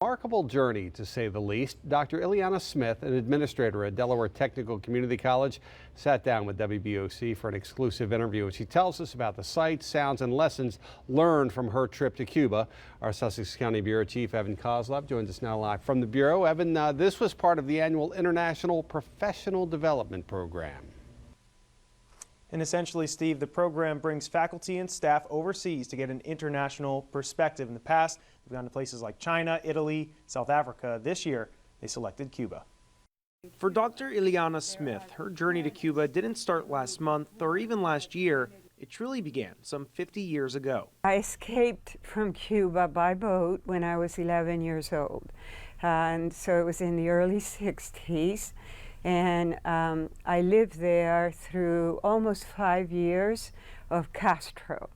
Remarkable journey, to say the least. Dr. Ileana Smith, an administrator at Delaware Technical Community College, sat down with WBOC for an exclusive interview, and she tells us about the sights, sounds, and lessons learned from her trip to Cuba. Our Sussex County Bureau Chief, Evan Kozlov, joins us now live from the Bureau. Evan, this was part of the annual International Professional Development Program. And essentially, Steve, the program brings faculty and staff overseas to get an international perspective. In the past, they've gone to places like China, Italy, South Africa. This year, they selected Cuba. For Dr. Ileana Smith, her journey to Cuba didn't start last month or even last year. It truly began some 50 years ago. I escaped from Cuba by boat when I was 11 years old. And so it was in the early 60s. And I lived there through almost 5 years of Castro.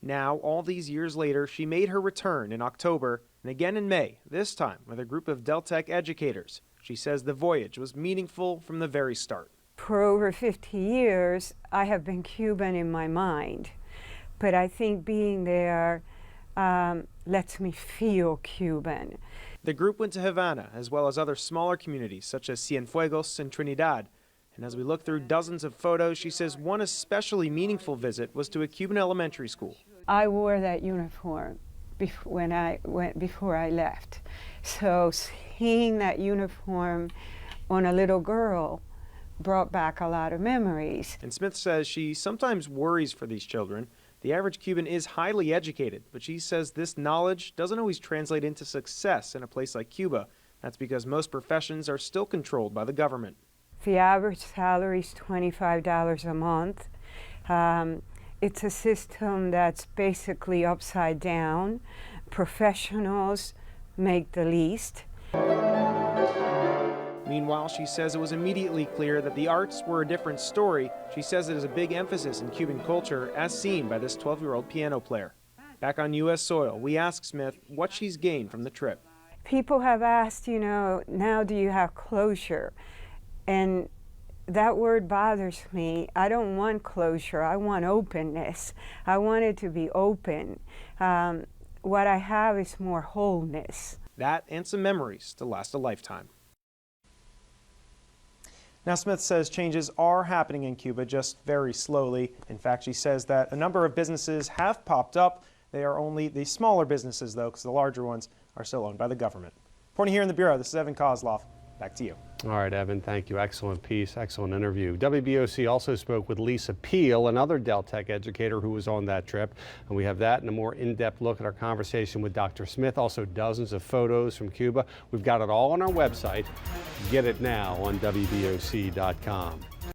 Now, all these years later, she made her return in October and again in May, this time with a group of DelTech educators. She says the voyage was meaningful from the very start. For over 50 years, I have been Cuban in my mind, but I think being there lets me feel Cuban. The group went to Havana, as well as other smaller communities such as Cienfuegos and Trinidad. And as we look through dozens of photos, she says one especially meaningful visit was to a Cuban elementary school. I wore that uniform before I left. So seeing that uniform on a little girl brought back a lot of memories. And Smith says she sometimes worries for these children. The average Cuban is highly educated, but she says this knowledge doesn't always translate into success in a place like Cuba. That's because most professions are still controlled by the government. The average salary is $25 a month. It's a system that's basically upside down. Professionals make the least. Meanwhile, she says it was immediately clear that the arts were a different story. She says it is a big emphasis in Cuban culture, as seen by this 12-year-old piano player. Back on U.S. soil, we ask Smith what she's gained from the trip. People have asked, now do you have closure? And that word bothers me. I don't want closure. I want openness. I want it to be open. What I have is more wholeness. That and some memories to last a lifetime. Now, Smith says changes are happening in Cuba, just very slowly. In fact, she says that a number of businesses have popped up. They are only the smaller businesses, though, because the larger ones are still owned by the government. Reporting here in the Bureau, this is Evan Kozlov. Back to you. All right, Evan, thank you. Excellent piece, excellent interview. WBOC also spoke with Lisa Peel, another DelTech educator who was on that trip. And we have that and a more in-depth look at our conversation with Dr. Smith. Also dozens of photos from Cuba. We've got it all on our website. Get it now on WBOC.com.